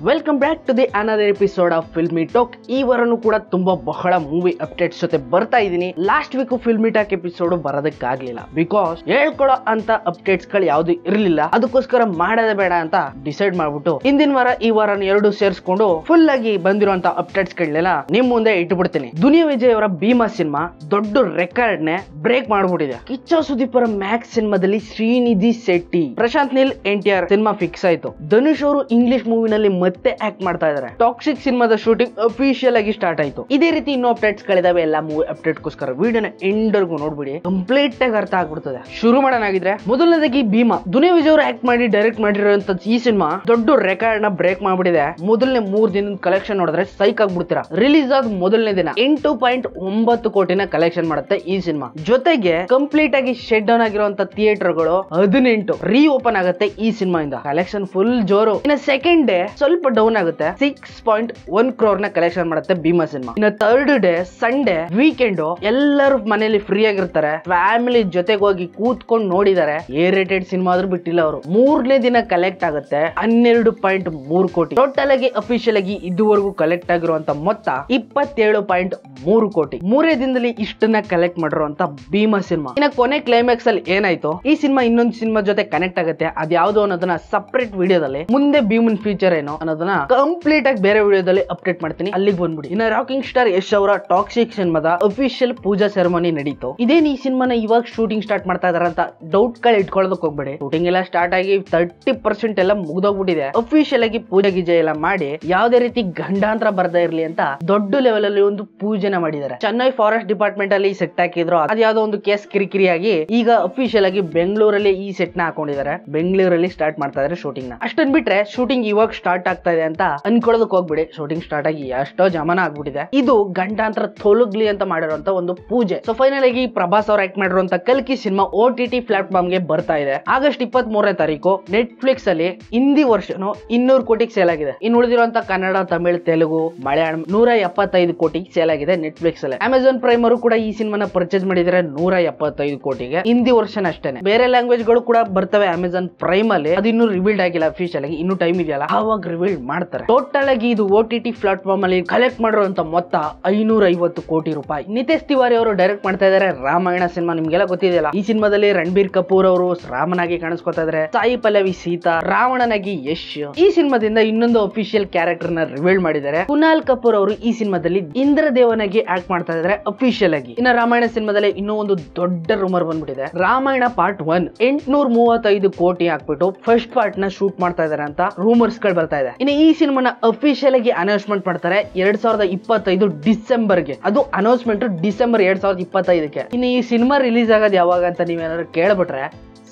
Welcome back to the another episode of filmy talk. ಈ ವಾರನೂ ಕೂಡ ತುಂಬಾ ಬಹಳ ಮೂವಿ ಅಪ್ಡೇಟ್ಸ್ ಜೊತೆ ಬರ್ತಾ ಇದೀನಿ. Last week filmy talk episode ಬರೋದಕ್ಕಾಗ್ಲಿಲ್ಲ, ಬಿಕಾಸ್ ಹೇಳ್ಕೊಳೋ ಅಂತ ಅಪ್ಡೇಟ್ಸ್ ಗಳು ಯಾವ್ದು ಇರ್ಲಿಲ್ಲ. ಅದಕ್ಕೋಸ್ಕರ ಮಾಡೋದೇ ಬೇಡ ಅಂತ ಡಿಸೈಡ್ ಮಾಡ್ಬಿಟ್ಟು ಹಿಂದಿನ ವಾರ ಈ ವಾರನ ಎರಡು ಸೇರಿಸ್ಕೊಂಡು ಫುಲ್ ಆಗಿ ಬಂದಿರುವಂತ ಅಪ್ಡೇಟ್ಸ್ ಗಳನ್ನೆಲ್ಲ ನಿಮ್ ಮುಂದೆ ಇಟ್ಟುಬಿಡ್ತೀನಿ. ದುನಿಯಾ ವಿಜಯ್ ಅವರ ಭೀಮಾ ಸಿನಿಮಾ ದೊಡ್ಡ ರೆಕಾರ್ಡ್ ನೇ ಬ್ರೇಕ್ ಮಾಡ್ಬಿಟ್ಟಿದೆ. ಕಿಚ್ಚ ಸುದೀಪ್ ಅವರ ಮ್ಯಾಕ್ಸ್ ಸಿನಿಮಾದಲ್ಲಿ Srinidhi Shetty, Prashanth Neel NTR cinema fix ಆಯ್ತು. ಧನುಷ್ ಅವರು ಇಂಗ್ಲಿಷ್ ಮೂವಿನಲ್ಲಿ ಮತ್ತೆ ಆಕ್ಟ್ ಮಾಡ್ತಾ ಇದಾರೆ. ಟಾಕ್ಸಿಕ್ ಸಿನಿಮಾದ ಶೂಟಿಂಗ್ ಅಫಿಷಿಯಲ್ ಆಗಿ ಸ್ಟಾರ್ಟ್ ಆಯ್ತು. ಇದೇ ರೀತಿ ಇನ್ನೂ ಅಪ್ಡೇಟ್ಸ್ ಗಳಿದಾವೆ. ಎಲ್ಲ ಮೂವಿ ಅಪ್ಡೇಟ್ಗೋಸ್ಕರ ವಿಡಿಯೋನ ಎಂಡ್ವರೆಗೂ ನೋಡ್ಬಿಡಿ, ಕಂಪ್ಲೀಟ್ ಆಗಿ ಅರ್ಥ ಆಗ್ಬಿಡ್ತದೆ. ಶುರು ಮಾಡೋಣಾಗಿದ್ರೆ ಮೊದಲನೇದಾಗಿ ಭೀಮಾ. ದುನಿಯಾ ವಿಜಯ್ ಅವರು ಆಕ್ಟ್ ಮಾಡಿ ಡೈರೆಕ್ಟ್ ಮಾಡಿರುವಂತ ಈ ಸಿನಿಮಾ ದೊಡ್ಡ ರೆಕಾರ್ಡ್ ನ ಬ್ರೇಕ್ ಮಾಡ್ಬಿಟ್ಟಿದೆ. ಮೊದಲನೇ 3 ದಿನದ ಕಲೆಕ್ಷನ್ ನೋಡಿದ್ರೆ ಸೈಕ್ ಆಗ್ಬಿಡ್ತೀರಾ. ರಿಲೀಸ್ ಆದ ಮೊದಲನೇ ದಿನ 8.9 ಕೋಟಿನ ಕಲೆಕ್ಷನ್ ಮಾಡುತ್ತೆ ಈ ಸಿನಿಮಾ. ಜೊತೆಗೆ ಕಂಪ್ಲೀಟ್ ಆಗಿ ಶೆಡ್ ಡೌನ್ ಆಗಿರುವಂತ ಥಿಯೇಟರ್ ಗಳು 18 ರೀ ಓಪನ್ ಆಗುತ್ತೆ ಈ ಸಿನಿಮಾ ಇಂದ. ಕಲೆಕ್ಷನ್ ಫುಲ್ ಜೋರು. ಇನ್ನು ಸೆಕೆಂಡ್ ಡೇ ಸ್ವಲ್ಪ ಡೌನ್ ಆಗುತ್ತೆ, 6.1 crore ನ ಕಲೆಕ್ಷನ್ ಮಾಡುತ್ತೆ ಭೀಮಾ ಸಿನಿಮಾ. ಇನ್ನು ಥರ್ಡ್ ಡೇ ಸಂಡೇ ವೀಕೆಂಡ್ ಎಲ್ಲರೂ ಮನೆಯಲ್ಲಿ ಫ್ರೀ ಆಗಿರ್ತಾರೆ, ಫ್ಯಾಮಿಲಿ ಜೊತೆಗೆ ಹೋಗಿ ಕೂತ್ಕೊಂಡು ನೋಡಿದ್ದಾರೆ. ರೇಟೆಡ್ ಸಿನಿಮಾ ಆದ್ರೂ ಬಿಟ್ಟಿಲ್ಲ ಅವರು. 3ನೇ ದಿನ ಕಲೆಕ್ಟ್ ಆಗುತ್ತೆ 12.3 ಕೋಟಿ. ಟೋಟಲ್ ಆಗಿ ಅಫಿಷಿಯಲ್ ಆಗಿ ಇದುವರೆಗೂ ಕಲೆಕ್ಟ್ ಆಗಿರುವಂತ ಮೊತ್ತ 27.3 ಕೋಟಿ. 3 ದಿನದಲ್ಲಿ ಇಷ್ಟನ್ನ ಕಲೆಕ್ಟ್ ಮಾಡಿರುವಂತ ಭೀಮಾ ಸಿನಿಮಾ. ಇನ್ನ ಕೊನೆ ಕ್ಲೈಮ್ಯಾಕ್ಸ್ ಅಲ್ಲಿ ಏನಾಯ್ತು, ಈ ಸಿನಿಮಾ ಇನ್ನೊಂದು ಸಿನಿಮಾ ಜೊತೆ ಕನೆಕ್ಟ್ ಆಗುತ್ತೆ. ಅದ್ಯಾವ್ದು ಅನ್ನೋದನ್ನ ಸಪರೇಟ್ ವಿಡಿಯೋದಲ್ಲಿ, ಮುಂದೆ ಭೀಮನ್ ಫ್ಯೂಚರ್ ಏನೋ ಅನ್ನೋದನ್ನ ಕಂಪ್ಲೀಟ್ ಆಗಿ ಬೇರೆ ವಿಡಿಯೋದಲ್ಲಿ ಅಪ್ಡೇಟ್ ಮಾಡ್ತೀನಿ, ಅಲ್ಲಿಗೆ ಬಂದ್ಬಿಡಿ. ಇನ್ನ ರಾಕಿಂಗ್ ಸ್ಟಾರ್ ಯಶ್ ಅವರ ಟಾಕ್ಸಿಕ್ ಸಿನಿಮಾದ ಅಫಿಷಿಯಲ್ ಪೂಜಾ ಸೆರೆಮನಿ ನಡೀತು. ಇದೇನು ಈ ಸಿನಿಮಾನ ಇವಾಗ ಶೂಟಿಂಗ್ ಸ್ಟಾರ್ಟ್ ಮಾಡ್ತಾ ಇದಾರೆ ಅಂತ ಡೌಟ್ ಗಳು ಇಟ್ಕೊಳ್ಳೋದಕ್ಕೆ ಹೋಗ್ಬೇಡಿ. ಶೂಟಿಂಗ್ ಎಲ್ಲ ಸ್ಟಾರ್ಟ್ ಆಗಿ 30% ಎಲ್ಲ ಮುಗ್ದೋಗ್ಬಿಟ್ಟಿದೆ. ಅಫಿಷಿಯಲ್ ಆಗಿ ಪೂಜೆ ಗೀಜೆ ಎಲ್ಲ ಮಾಡಿ ಯಾವುದೇ ರೀತಿ ಗಂಡಾಂತರ ಬರ್ತಾ ಇರ್ಲಿ ಅಂತ ದೊಡ್ಡ ಲೆವೆಲ್ ಅಲ್ಲಿ ಒಂದು ಪೂಜೆನ ಮಾಡಿದ್ದಾರೆ. ಚೆನ್ನೈ ಫಾರೆಸ್ಟ್ ಡಿಪಾರ್ಟ್ಮೆಂಟ್ ಅಲ್ಲಿ ಸೆಟ್ ಹಾಕಿದ್ರು. ಅದ್ಯಾವುದೋ ಒಂದು ಕೇಸ್ ಕಿರಿಕಿರಿಯಾಗಿ ಈಗ ಅಫಿಷಿಯಲ್ ಆಗಿ ಬೆಂಗಳೂರಲ್ಲಿ ಈ ಸೆಟ್ ನ ಹಾಕೊಂಡಿದ್ದಾರೆ. ಬೆಂಗಳೂರಲ್ಲಿ ಸ್ಟಾರ್ಟ್ ಮಾಡ್ತಾ ಇದಾರೆ ಶೂಟಿಂಗ್ ನ. ಅಷ್ಟನ್ ಬಿಟ್ರೆ ಶೂಟಿಂಗ್ ಇವಾಗ ಸ್ಟಾರ್ಟ್ ಆಗ್ತಾ ಇದೆ ಅಂತ ಅನ್ಕೊಳ್ಳೋದಕ್ಕೆ ಹೋಗ್ಬಿಡಿ. ಶೂಟಿಂಗ್ ಸ್ಟಾರ್ಟ್ ಆಗಿ ಎಷ್ಟೋ ಜಮನ ಆಗ್ಬಿಟ್ಟಿದೆ. ಇದು ಗಂಡಾಂತರ ತೊಲಗ್ಲಿ ಅಂತ ಮಾಡಿರುವಂತ ಒಂದು ಪೂಜೆ. ಸೊ ಫೈನಲ್ ಆಗಿ ಪ್ರಭಾಸ್ ಅವ್ರು ಆಕ್ಟ್ ಮಾಡಿರುವಂತ ಕಲ್ಕಿ ಸಿನಿಮಾ OTT ಪ್ಲಾಟ್ಫಾರ್ಮ್ ಗೆ ಬರ್ತಾ ಇದೆ. ಆಗಸ್ಟ್ 23ನೇ ತಾರೀಕು ನೆಟ್ಫ್ಲಿಕ್ಸ್ ಅಲ್ಲಿ ಹಿಂದಿ ವರ್ಷನ್ 200 ಕೋಟಿಗೆ ಸೇಲ್ ಆಗಿದೆ. ಇನ್ನು ಉಳಿದಿರುವಂತ ಕನ್ನಡ, ತಮಿಳ್, ತೆಲುಗು, ಮಲಯಾಳಂ 175 ಕೋಟಿಗೆ ಸೇಲ್ ಆಗಿದೆ ನೆಟ್ಫ್ಲಿಕ್ಸ್ ಅಲ್ಲಿ. ಅಮೆಜಾನ್ ಪ್ರೈಮ್ ಅವರು ಕೂಡ ಈ ಸಿನಿಮಾನ ಪರ್ಚೇಸ್ ಮಾಡಿದ್ರೆ 175 ಕೋಟಿಗೆ. ಹಿಂದಿ ವರ್ಷನ್ ಅಷ್ಟೇನೆ. ಬೇರೆ ಲ್ಯಾಂಗ್ವೇಜ್ ಗಳು ಕೂಡ ಬರ್ತವೆ ಅಮೆಜಾನ್ ಪ್ರೈಮ್ ಅಲ್ಲಿ. ಅದು ಇನ್ನೂ ರಿವೀಲ್ಡ್ ಆಗಿಲ್ಲ ಅಫಿಷಿಯಲ್ ಆಗಿ, ಇನ್ನೂ ಟೈಮ್ ಇದೆಯಲ್ಲ, ಆವಾಗ ರಿವೀಲ್ಡ್ ಮಾಡ್ತಾರೆ. ಟೋಟಲ್ ಆಗಿ ಇದು OTT ಪ್ಲಾಟ್ಫಾರ್ಮ್ ಅಲ್ಲಿ ಕಲೆಕ್ಟ್ ಮಾಡಿರುವಂತ ಮೊತ್ತ 550 ಕೋಟಿ ರೂಪಾಯಿ. ನಿತೇಶ್ ತಿವಾರಿ ಅವರು ಡೈರೆಕ್ಟ್ ಮಾಡ್ತಾ ಇದಾರೆ ರಾಮಾಯಣ ಸಿನಿಮಾ. ನಿಮ್ಗೆಲ್ಲ ಗೊತ್ತಿದೆಯಲ್ಲ, ಈ ಸಿನಿಮಾದಲ್ಲಿ ರಣಬೀರ್ ಕಪೂರ್ ಅವರು ರಾಮನಾಗಿ ಕಾಣಿಸ್ಕೊತಾ ಇದಾರೆ, ಸಾಯಿ ಪಲ್ಲವಿ ಸೀತಾ, ರಾವಣನಾಗಿ ಯಶ್. ಈ ಸಿನಿಮಾದಿಂದ ಇನ್ನೊಂದು ಅಫಿಷಿಯಲ್ ಕ್ಯಾರೆಕ್ಟರ್ ನ ರಿವೀಲ್ ಮಾಡಿದ್ದಾರೆ. ಕುನಾಲ್ ಕಪೂರ್ ಅವರು ಈ ಸಿನಿಮಾದಲ್ಲಿ ಇಂದ್ರದೇವನಾಗಿ ಆಕ್ಟ್ ಮಾಡ್ತಾ ಇದಾರೆ ಅಫಿಷಿಯಲ್ ಆಗಿ. ಇನ್ನ ರಾಮಾಯಣ ಸಿನಿಮಾದಲ್ಲಿ ಇನ್ನೂ ಒಂದು ದೊಡ್ಡ ರೂಮರ್ ಬಂದ್ಬಿಟ್ಟಿದೆ. ರಾಮಾಯಣ ಪಾರ್ಟ್ 1 835 ಕೋಟಿ ಹಾಕ್ಬಿಟ್ಟು ಫಸ್ಟ್ ಪಾರ್ಟ್ ನ ಶೂಟ್ ಮಾಡ್ತಾ ಇದಾರೆ ಅಂತ ರೂಮರ್ಸ್ ಗಳು ಬರ್ತಾ ಇದೆ. ಇನ್ನು ಈ ಸಿನಿಮಾನ ಅಫಿಷಿಯಲ್ ಆಗಿ ಅನೌನ್ಸ್ಮೆಂಟ್ ಮಾಡ್ತಾರೆ 2025 ಡಿಸೆಂಬರ್ಗೆ. ಅದು ಅನೌನ್ಸ್ಮೆಂಟ್ ಡಿಸೆಂಬರ್ 2025ಕ್ಕೆ. ಇನ್ನು ಈ ಸಿನಿಮಾ ರಿಲೀಸ್ ಆಗೋದು ಯಾವಾಗ ಅಂತ ನೀವೇನಾದ್ರು ಕೇಳ್ಬಿಟ್ರೆ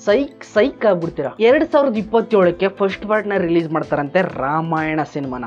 ಸೈಕ್ ಆಗ್ಬಿಡ್ತೀರಾ. 2027ಕ್ಕೆ ಫಸ್ಟ್ ಪಾರ್ಟ್ ನ ರಿಲೀಸ್ ಮಾಡ್ತಾರಂತೆ ರಾಮಾಯಣ ಸಿನಿಮಾನ.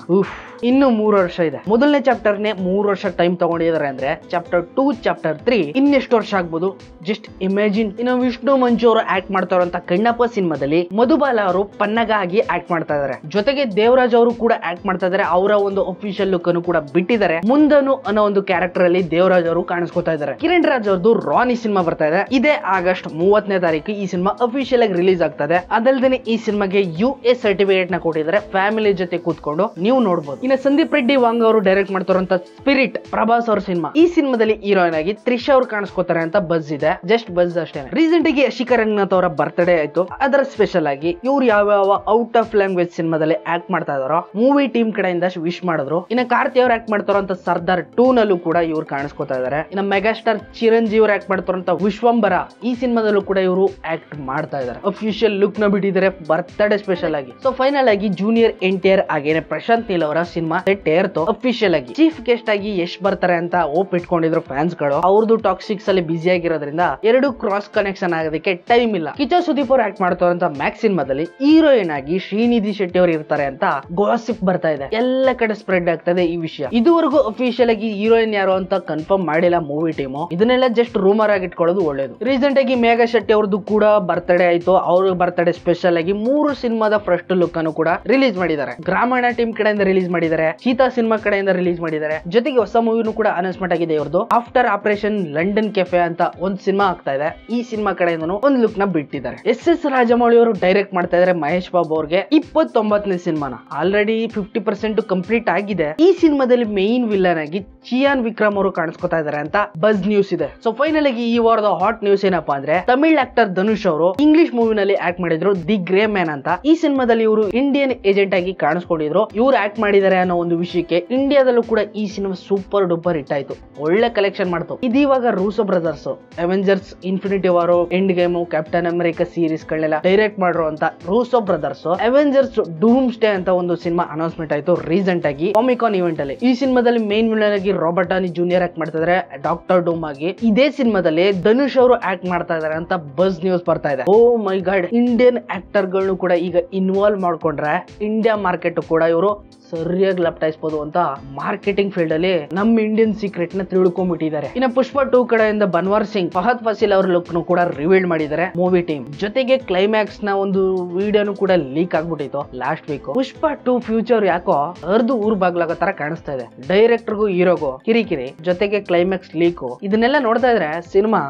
ಇನ್ನು 3 ವರ್ಷ ಇದೆ. ಮೊದಲನೇ ಚಾಪ್ಟರ್ ನೇ 3 ವರ್ಷ ಟೈಮ್ ತಗೊಂಡಿದ್ದಾರೆ ಅಂದ್ರೆ ಚಾಪ್ಟರ್ 2, ಚಾಪ್ಟರ್ 3 ಇನ್ನೆಷ್ಟು ವರ್ಷ ಆಗ್ಬೋದು ಜಸ್ಟ್ ಇಮ್ಯಾಜಿನ್. ಇನ್ನು ವಿಷ್ಣು ಮಂಜು ಅವರು ಆಕ್ಟ್ ಮಾಡ್ತಾ ಇರುವಂತ ಕಣ್ಣಪ್ಪ ಸಿನಿಮಾದಲ್ಲಿ ಮಧುಬಾಲ ಅವರು ಪನ್ನಗ ಆಗಿ ಆಕ್ಟ್ ಮಾಡ್ತಾ ಇದಾರೆ. ಜೊತೆಗೆ ದೇವರಾಜ್ ಅವರು ಕೂಡ ಆಕ್ಟ್ ಮಾಡ್ತಾ ಇದಾರೆ. ಅವರ ಒಂದು ಅಫಿಷಿಯಲ್ ಲುಕ್ ಅನ್ನು ಕೂಡ ಬಿಟ್ಟಿದ್ದಾರೆ. ಮುಂದನು ಅನ್ನೋ ಒಂದು ಕ್ಯಾರೆಕ್ಟರ್ ಅಲ್ಲಿ ದೇವರಾಜ್ ಅವರು ಕಾಣಿಸ್ಕೊತಾ ಇದಾರೆ. ಕಿರಣ್ ರಾಜ್ ಅವ್ರದ್ದು ರಾನಿ ಸಿನಿಮಾ ಬರ್ತಾ ಇದೆ. ಇದೇ ಆಗಸ್ಟ್ 30ನೇ ತಾರೀಕು ಈ ಸಿನಿಮಾ ಅಫಿಷಿಯಲ್ ಆಗಿ ರಿಲೀಸ್ ಆಗ್ತದೆ. ಅದಲ್ಲದೆ ಈ ಸಿನಿಮಾಗೆ US ಸರ್ಟಿಫಿಕೇಟ್ ನ ಕೊಟ್ಟಿದ್ದಾರೆ. ಫ್ಯಾಮಿಲಿ ಜೊತೆ ಕೂತ್ಕೊಂಡು ನೀವು ನೋಡಬಹುದು. ಇನ್ನು ಸಂದೀಪ್ ರೆಡ್ಡಿ ವಾಂಗ್ ಅವರು ಡೈರೆಕ್ಟ್ ಮಾಡ್ತಾರಂತ ಸ್ಪಿರಿಟ್ ಪ್ರಭಾಸ್ ಅವ್ರ ಸಿನಿಮಾ. ಈ ಸಿನಿಮಾದಲ್ಲಿ ಹೀರೋಯಿನ್ ಆಗಿ ತ್ರಿಷಾ ಅವರು ಕಾಣಿಸ್ಕೋತಾರೆ ಅಂತ ಬಸ್ ಇದೆ. ಜಸ್ಟ್ ಬಸ್ ಅಷ್ಟೇ. ರೀಸೆಂಟ್ ಆಗಿ ಯಶಿಕಾ ರಂಗನಾಥ್ ಅವರ ಬರ್ತ್ಡೇ ಆಯ್ತು. ಅದರ ಸ್ಪೆಷಲ್ ಆಗಿ ಇವ್ರು ಯಾವ ಔಟ್ ಆಫ್ ಲ್ಯಾಂಗ್ವೇಜ್ ಸಿನಿಮಾದಲ್ಲಿ ಆಕ್ಟ್ ಮಾಡ್ತಾ ಇದಾರೋ ಮೂವಿ ಟೀಮ್ ಕಡೆಯಿಂದ ವಿಶ್ ಮಾಡಿದ್ರು. ಇನ್ನು ಕಾರ್ತಿ ಅವ್ರು ಆಕ್ಟ್ ಮಾಡ್ತಾರಂತ ಸರ್ದಾರ್ 2 ನಲ್ಲೂ ಕೂಡ ಇವ್ರು ಕಾಣಿಸ್ಕೋತಾ ಇದಾರೆ. ಇನ್ನು ಮೆಗಾಸ್ಟಾರ್ ಚಿರಂಜೀವಿ ಅವರು ಆಕ್ಟ್ ಮಾಡ್ತಾರಂತ ವಿಶ್ವಂಬರ ಈ ಸಿನಿಮಾದಲ್ಲೂ ಕೂಡ ಇವರು ಆಕ್ಟ್ ಮಾಡ್ತಾ ಇದಾರೆ. ಅಫಿಷಿಯಲ್ ಲುಕ್ ನ ಬಿಟ್ಟಿದ್ದಾರೆ ಬರ್ತ್ಡೇ ಸ್ಪೆಷಲ್ ಆಗಿ. ಸೊ ಫೈನಲ್ ಆಗಿ ಜೂನಿಯರ್ NTR ಹಾಗೇನೆ ಪ್ರಶಾಂತ್ ನೀಲ್ ಅವರ ಸಿನಿಮಾ ಸೆಟ್ ಏರ್ತು ಅಫಿಷಿಯಲ್ ಆಗಿ. ಚೀಫ್ ಗೆಸ್ಟ್ ಆಗಿ ಯಶ್ ಬರ್ತಾರೆ ಅಂತ ಹೋಪ್ ಇಟ್ಕೊಂಡಿದ್ರು ಫ್ಯಾನ್ಸ್ ಗಳು. ಅವ್ರದ್ದು ಟಾಕ್ಸಿಕ್ಸ್ ಅಲ್ಲಿ ಬಿಸಿ ಆಗಿರೋದ್ರಿಂದ ಎರಡು ಕ್ರಾಸ್ ಕನೆಕ್ಷನ್ ಆಗೋದಕ್ಕೆ ಟೈಮ್ ಇಲ್ಲ. ಕಿಚ್ಚ ಸುದೀಪ್ ಅವರು ಆಕ್ಟ್ ಮಾಡ್ತಾರಂತ ಮ್ಯಾಕ್ಸ್ ಸಿನಿಮಾದಲ್ಲಿ ಹೀರೋಯಿನ್ ಆಗಿ ಶ್ರೀನಿಧಿ ಶೆಟ್ಟಿ ಅವರು ಇರ್ತಾರೆ ಅಂತ ಗಾಸಿಪ್ ಬರ್ತಾ ಇದೆ. ಎಲ್ಲ ಕಡೆ ಸ್ಪ್ರೆಡ್ ಆಗ್ತದೆ ಈ ವಿಷಯ. ಇದುವರೆಗೂ ಅಫಿಷಿಯಲ್ ಆಗಿ ಹೀರೋಯಿನ್ ಯಾರು ಅಂತ ಕನ್ಫರ್ಮ್ ಮಾಡಿಲ್ಲ ಮೂವಿ ಟೀಮು. ಇದನ್ನೆಲ್ಲ ಜಸ್ಟ್ ರೂಮರ್ ಆಗಿ ಇಟ್ಕೊಳ್ಳೋದು ಒಳ್ಳೇದು. ರೀಸೆಂಟ್ ಆಗಿ ಮೇಘಾ ಶೆಟ್ಟಿ ಅವ್ರದ್ದು ಕೂಡ ಬರ್ತಾ ಬರ್ತ್ಡೇ ಆಯ್ತು. ಅವ್ರ ಬರ್ತ್ಡೇ ಸ್ಪೆಷಲ್ ಆಗಿ 3 ಸಿನಿಮಾದ ಫಸ್ಟ್ ಲುಕ್ ಅನ್ನು ಕೂಡ ರಿಲೀಸ್ ಮಾಡಿದ್ದಾರೆ. ಗ್ರಾಮೀಣ ಟೀಮ್ ಕಡೆಯಿಂದ ರಿಲೀಸ್ ಮಾಡಿದ್ದಾರೆ, ಚೀತಾ ಸಿನಿಮಾ ಕಡೆಯಿಂದ ರಿಲೀಸ್ ಮಾಡಿದ್ದಾರೆ. ಜೊತೆಗೆ ಹೊಸ ಮೂವಿನೂ ಕೂಡ ಅನೌನ್ಸ್ಮೆಂಟ್ ಆಗಿದೆ ಇವ್ರದ್ದು. ಆಫ್ಟರ್ ಆಪರೇಷನ್ ಲಂಡನ್ ಕೆಫೆ ಅಂತ ಒಂದು ಸಿನಿಮಾ ಆಗ್ತಾ ಇದೆ. ಈ ಸಿನಿಮಾ ಕಡೆಯಿಂದ ಒಂದು ಲುಕ್ ನ ಬಿಟ್ಟಿದ್ದಾರೆ. ಎಸ್ ರಾಜಮೌಳಿ ಅವರು ಡೈರೆಕ್ಟ್ ಮಾಡ್ತಾ ಇದ್ದಾರೆ ಮಹೇಶ್ ಬಾಬು ಅವ್ರಿಗೆ 29ನೇ ಸಿನಿಮಾನ. ಆಲ್ರೆಡಿ 50% ಕಂಪ್ಲೀಟ್ ಆಗಿದೆ. ಈ ಸಿನಿಮಾದಲ್ಲಿ ಮೇನ್ ವಿಲ್ಲನ್ ಆಗಿ ಚಿಯಾನ್ ವಿಕ್ರಮ್ ಅವರು ಕಾಣಿಸ್ಕೊತಾ ಇದಾರೆ ಅಂತ ಬಸ್ ನ್ಯೂಸ್ ಇದೆ. ಸೊ ಫೈನಲ್ ಆಗಿ ಈ ವಾರದ ಹಾಟ್ ನ್ಯೂಸ್ ಏನಪ್ಪಾ ಅಂದ್ರೆ, ತಮಿಳ್ ಆಕ್ಟರ್ ಧನುಷ್ ಅವರು ಇಂಗ್ಲಿಷ್ ಮೂವಿನಲ್ಲಿ ಆಕ್ಟ್ ಮಾಡಿದ್ರು ದಿ ಗ್ರೇ ಮ್ಯಾನ್ ಅಂತ. ಈ ಸಿನಿಮಾದಲ್ಲಿ ಇವರು ಇಂಡಿಯನ್ ಏಜೆಂಟ್ ಆಗಿ ಕಾಣಿಸ್ಕೊಂಡಿದ್ರು. ಇವ್ರು ಆಕ್ಟ್ ಮಾಡಿದ್ದಾರೆ ಅನ್ನೋ ಒಂದು ವಿಷಯಕ್ಕೆ ಇಂಡಿಯಾದಲ್ಲೂ ಕೂಡ ಈ ಸಿನಿಮಾ ಸೂಪರ್ ಡೂಪರ್ ಹಿಟ್ ಆಯ್ತು. ಒಳ್ಳೆ ಕಲೆಕ್ಷನ್ ಮಾಡ್ತು. ಇದೀವಾಗ Russo Brothers Avengers Infinity War, Endgame, captain America series ಗಳನ್ನೆಲ್ಲ ಡೈರೆಕ್ಟ್ ಮಾಡಿರೋ ಅಂತ Russo Brothers Avengers Doomsday ಅಂತ ಒಂದು ಸಿನಿಮಾ ಅನೌನ್ಸ್ಮೆಂಟ್ ಆಯ್ತು ರೀಸೆಂಟ್ ಆಗಿ ಕಾಮಿಕಾನ್ ಇವೆಂಟ್ ಅಲ್ಲಿ. ಈ ಸಿನಿಮಾದಲ್ಲಿ ಮೇನ್ ವಿಲನ್ ಆಗಿ ರಾಬರ್ಟ್ ಡಾನಿ ಜೂನಿಯರ್ ಆಕ್ಟ್ ಮಾಡ್ತಾ ಇದಾರೆ ಡಾಕ್ಟರ್ ಡೂಮ್ ಆಗಿ. ಇದೇ ಸಿನಿಮಾದಲ್ಲಿ ಧನುಷ್ ಅವರು ಆಕ್ಟ್ ಮಾಡ್ತಾ ಇದಾರೆ ಅಂತ ಬಸ್ ನ್ಯೂಸ್ ಬರ್ತಾ ಇದೆ. ಓ ಮೈ ಗಾಡ್, ಇಂಡಿಯನ್ ಆಕ್ಟರ್ ಗಳನ್ನು ಕೂಡ ಈಗ ಇನ್ವಾಲ್ವ್ ಮಾಡ್ಕೊಂಡ್ರೆ ಇಂಡಿಯಾ ಮಾರ್ಕೆಟ್ ಕೂಡ ಇವರು ಸರಿಯಾಗಿ ಲಪ್ಟಾಯಿಸಬಹುದು ಅಂತ ಮಾರ್ಕೆಟಿಂಗ್ ಫೀಲ್ಡ್ ಅಲ್ಲಿ ನಮ್ಮ ಇಂಡಿಯನ್ ಸೀಕ್ರೆಟ್ ನ ತಿಳ್ಕೊಂಡ್ಬಿಟ್ಟಿದ್ದಾರೆ. ಇನ್ನು ಪುಷ್ಪ 2 ಕಡೆಯಿಂದ ಬನ್ವಾರ್ ಸಿಂಗ್, ಫಹದ್ ಫಾಸಿಲ್ ಅವರ ಲುಕ್ ಕೂಡ ರಿವೀಲ್ ಮಾಡಿದ್ದಾರೆ ಮೂವಿ ಟೀಮ್. ಜೊತೆಗೆ ಕ್ಲೈಮ್ಯಾಕ್ಸ್ ನ ಒಂದು ವಿಡಿಯೋನು ಕೂಡ ಲೀಕ್ ಆಗ್ಬಿಟ್ಟಿತ್ತು ಲಾಸ್ಟ್ ವೀಕ್. ಪುಷ್ಪ 2 ಫ್ಯೂಚರ್ ಯಾಕೋ ಅರ್ದು ಊರ್ ಬಾಗ್ಲಾಗೋ ತರ ಕಾಣಿಸ್ತಾ ಇದೆ. ಡೈರೆಕ್ಟರ್ಗೂ ಹೀರೋಗೂ ಕಿರಿಕಿರಿ, ಜೊತೆಗೆ ಕ್ಲೈಮ್ಯಾಕ್ಸ್ ಲೀಕು, ಇದನ್ನೆಲ್ಲ ನೋಡ್ತಾ ಇದ್ರೆ ಸಿನಿಮಾ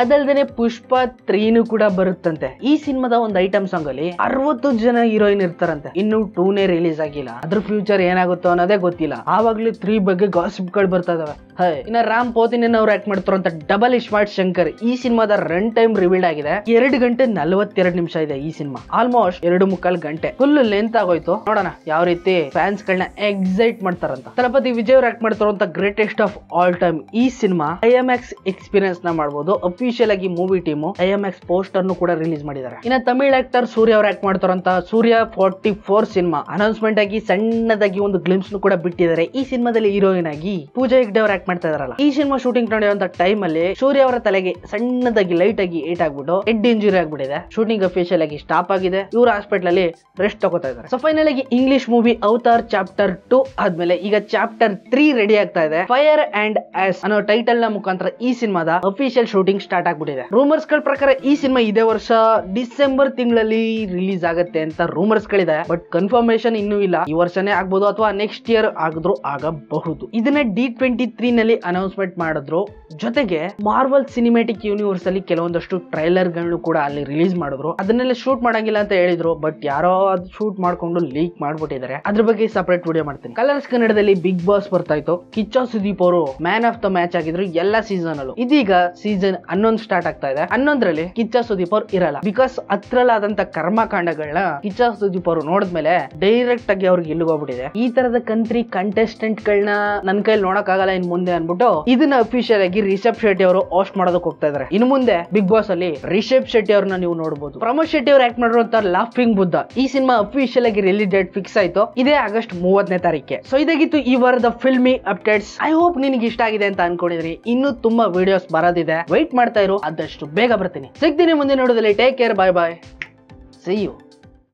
ಅದಲ್ದೇನೆ ಪುಷ್ಪ 3 ಕೂಡ ಬರುತ್ತಂತೆ. ಈ ಸಿನಿಮಾದ ಒಂದು ಐಟಮ್ ಸಾಂಗ್ ಅಲ್ಲಿ 60 ಜನ ಹೀರೋಯಿನ್ ಇರ್ತಾರಂತೆ. ಇನ್ನು 2ನೇ ರಿಲೀಸ್ ಆಗಿಲ್ಲ. ಅದ್ರ ಫ್ಯೂಚರ್ ಏನಾಗುತ್ತೋ ಅನ್ನೋದೇ ಗೊತ್ತಿಲ್ಲ. ಆವಾಗ್ಲೂ 3 ಬಗ್ಗೆ ಗಾಸಿಪ್ ಗಳು ಬರ್ತಾ ಇದಾವೆ. ಇನ್ನ ರಾಮ್ ಪೋತಿನೇನ್ ಅವ್ರು ಆಕ್ಟ್ ಮಾಡ್ತಾರಂತ ಡಬಲ್ ಸ್ಮಾರ್ಟ್ ಶಂಕರ್. ಈ ಸಿನಿಮಾದ ರನ್ ಟೈಮ್ ರಿವೀಲ್ ಆಗಿದೆ. 2 ಗಂಟೆ 42 ನಿಮಿಷ ಇದೆ ಈ ಸಿನಿಮಾ. ಆಲ್ಮೋಸ್ಟ್ 2.25 ಗಂಟೆ ಫುಲ್ ಲೆಂತ್ ಆಗೋಯ್ತು. ನೋಡೋಣ ಯಾವ ರೀತಿ ಫ್ಯಾನ್ಸ್ ಗಳನ್ನ ಎಕ್ಸೈಟ್ ಮಾಡ್ತಾರಂತ. ತಲಪತಿ ವಿಜಯ್ ಅವ್ರು ಆಕ್ಟ್ ಮಾಡ್ತಾರಂತ ಗ್ರೇಟೆಸ್ಟ್ ಆಫ್ ಆಲ್ ಟೈಮ್ ಈ ಸಿನಿಮಾ ಐಎಂಎಕ್ಸ್ ಎಕ್ಸ್ಪೀರಿಯನ್ಸ್ ನ ಮಾಡಬಹುದು. ಅಫಿಷಿಯಲ್ ಆಗಿ ಮೂವಿ ಟೀಮ್ ಐಎಂಎಕ್ಸ್ ಪೋಸ್ಟರ್ ಕೂಡ ರಿಲೀಸ್ ಮಾಡಿದ್ದಾರೆ. ಇನ್ನ ತಮಿಳ್ ಆಕ್ಟರ್ ಸೂರ್ಯ ಅವ್ರು ಆಕ್ಟ್ ಮಾಡ್ತಾರಂತ ಸೂರ್ಯ 44 ಸಿನಿಮಾ ಅನೌನ್ಸ್ಮೆಂಟ್ ಆಗಿ ಸಣ್ಣದಾಗಿ ಒಂದು ಗ್ಲಿಮ್ಸ್ ಕೂಡ ಬಿಟ್ಟಿದ್ದಾರೆ. ಈ ಸಿನಿಮಾದಲ್ಲಿ ಹೀರೋಯಿನ್ ಆಗಿ ಪೂಜಾ ಹೆಗ್ಡೆ ಅವ್ರು ಆಕ್ಟ್ ಮಾಡ್ತಾ ಇದಾರಲ್ಲ. ಈ ಸಿನಿಮಾ ಶೂಟಿಂಗ್ ನಡೆಯುವಂತ ಟೈಮ್ ಅಲ್ಲಿ ಸೂರ್ಯ ಅವರ ತಲೆಗೆ ಸಣ್ಣದಾಗಿ ಲೈಟ್ ಆಗಿ ಏಟ್ ಆಗ್ಬಿಟ್ಟು ಹೆಡ್ ಇಂಜುರಿ ಆಗ್ಬಿಟ್ಟಿದೆ. ಶೂಟಿಂಗ್ ಅಫಿಷಿಯಲ್ ಆಗಿ ಸ್ಟಾಪ್ ಆಗಿದೆ. ಇವರು ಹಾಸ್ಪಿಟಲ್ ಅಲ್ಲಿ ರೆಸ್ಟ್ ತಗೋತಾ ಇದ್ದಾರೆ. ಸೊ ಫೈನಲ್ ಆಗಿ ಇಂಗ್ಲಿಷ್ ಮೂವಿ ಅವತಾರ್ ಚಾಪ್ಟರ್ 2 ಆದ್ಮೇಲೆ ಈಗ ಚಾಪ್ಟರ್ 3 ರೆಡಿ ಆಗ್ತಾ ಇದೆ. ಫೈರ್ ಅಂಡ್ ಆಸ್ ಅನ್ನೋ ಟೈಟಲ್ ನ ಮುಖಾಂತರ ಈ ಸಿನಿಮಾದ ಅಫಿಷಿಯಲ್ ಶೂಟಿಂಗ್ ಸ್ಟಾರ್ಟ್ ಆಗ್ಬಿಟ್ಟಿದೆ. ರೂಮರ್ಸ್ ಗಳ ಪ್ರಕಾರ ಈ ಸಿನಿಮಾ ಇದೇ ವರ್ಷ ಡಿಸೆಂಬರ್ ತಿಂಗಳಲ್ಲಿ ರಿಲೀಸ್ ಆಗುತ್ತೆ ಅಂತ ರೂಮರ್ಸ್ ಗಳಿದೆ. ಬಟ್ ಕನ್ಫರ್ಮೇಶನ್ ಇನ್ನೂ ಇಲ್ಲ. ಈ ವರ್ಷನೇ ಆಗ್ಬಹುದು ಅಥವಾ ನೆಕ್ಸ್ಟ್ ಇಯರ್ ಆಗಿದ್ರು ಆಗಬಹುದು. ಇದನ್ನ D23 ನಲ್ಲಿ ಅನೌನ್ಸ್ಮೆಂಟ್ ಮಾಡಿದ್ರು. ಜೊತೆಗೆ ಮಾರ್ವಲ್ ಸಿನಿಮ್ಯಾಟಿಕ್ ಯೂನಿವರ್ಸ್ ಅಲ್ಲಿ ಕೆಲವೊಂದಷ್ಟು ಟ್ರೈಲರ್ ಗಳನ್ನು ಕೂಡ ಅಲ್ಲಿ ರಿಲೀಸ್ ಮಾಡಿದ್ರು. ಅದನ್ನೆಲ್ಲ ಶೂಟ್ ಮಾಡಂಗಿಲ್ಲ ಅಂತ ಹೇಳಿದ್ರು. ಬಟ್ ಯಾರೋ ಅದು ಶೂಟ್ ಮಾಡ್ಕೊಂಡು ಲೀಕ್ ಮಾಡ್ಬಿಟ್ಟಿದ್ದಾರೆ. ಅದ್ರ ಬಗ್ಗೆ ಸಪರೇಟ್ ವಿಡಿಯೋ ಮಾಡ್ತೀನಿ. ಕಲರ್ಸ್ ಕನ್ನಡದಲ್ಲಿ ಬಿಗ್ ಬಾಸ್ ಬರ್ತಾ ಇತ್ತು. ಕಿಚ್ಚ ಸುದೀಪ್ ಅವರು ಮ್ಯಾನ್ ಆಫ್ ದ ಮ್ಯಾಚ್ ಆಗಿದ್ರು ಎಲ್ಲಾ ಸೀಸನ್ ಅಲ್ಲೂ. ಇದೀಗ ಸೀಸನ್ 11 ಸ್ಟಾರ್ಟ್ ಆಗ್ತಾ ಇದೆ. 11ರಲ್ಲಿ ಕಿಚ್ಚ ಸುದೀಪ್ ಅವ್ರು ಇರಲ್ಲ. ಬಿಕಾಸ್ ಅದ್ರಲ್ಲಾದಂತ ಕರ್ಮಕಾಂಡಗಳನ್ನ ಕಿಚ್ಚ ಸುದೀಪ್ ಅವರು ನೋಡಿದ್ಮೇಲೆ ಡೈರೆಕ್ಟ್ ಆಗಿ ಅವ್ರಿಗೆ ಇಲ್ಲಿಗೋಗ್ಬಿಟ್ಟಿದೆ. ಈ ತರದ ಕಂಟ್ರಿ ಕಂಟೆಸ್ಟೆಂಟ್ ಗಳನ್ನ ನನ್ ಕೈಲಿ ನೋಡಕ್ ಆಗಲ್ಲ ಇನ್ ಮುಂದೆ ಅನ್ಬಿಟ್ಟು ಇದನ್ನ ಅಫಿಷಿಯಲ್ ಆಗಿ ರಿಷಬ್ ಶೆಟ್ಟಿ ಅವರು ಹೋಸ್ಟ್ ಮಾಡೋದಕ್ಕೆ ಹೋಗ್ತಾ ಇದಾರೆ. ಇನ್ನು ಮುಂದೆ ಬಿಗ್ ಬಾಸ್ ಅಲ್ಲಿ ರಿಷಬ್ ಶೆಟ್ಟಿ ಅವ್ರನ್ನ ನೀವು ನೋಡಬಹುದು. ಪ್ರಮೋದ್ ಶೆಟ್ಟಿ ಅವ್ರು ಆಕ್ಟ್ ಮಾಡಿರುವಂತ ಲಾಫಿಂಗ್ ಬುದ್ಧ ಈ ಸಿನಿಮಾ ಅಫಿಷಿಯಲ್ ಆಗಿ ರಿಲೀಸ್ ಡೇಟ್ ಫಿಕ್ಸ್ ಆಯ್ತು. ಇದೇ ಆಗಸ್ಟ್ 30ನೇ ತಾರೀಕಿಗೆ. ಸೊ ಇದಾಗಿತ್ತು ಈ ವಾರದ ಫಿಲ್ಮಿ ಅಪ್ಡೇಟ್ಸ್. ಐ ಹೋಪ್ ನಿನ್ಗೆ ಇಷ್ಟ ಆಗಿದೆ ಅಂತ ಅನ್ಕೊಂಡಿದ್ರಿ. ಇನ್ನೂ ತುಂಬಾ ವಿಡಿಯೋಸ್ ಬರೋದಿದೆ, ವೈಟ್ ಮಾಡ್ತಾ ಇರು. ಆದಷ್ಟು ಬೇಗ ಬರ್ತೀನಿ. ಸಿಗ್ತೀನಿ ಮುಂದೆ ನೋಡೋದಲ್ಲಿ. Take care, bye bye, see you.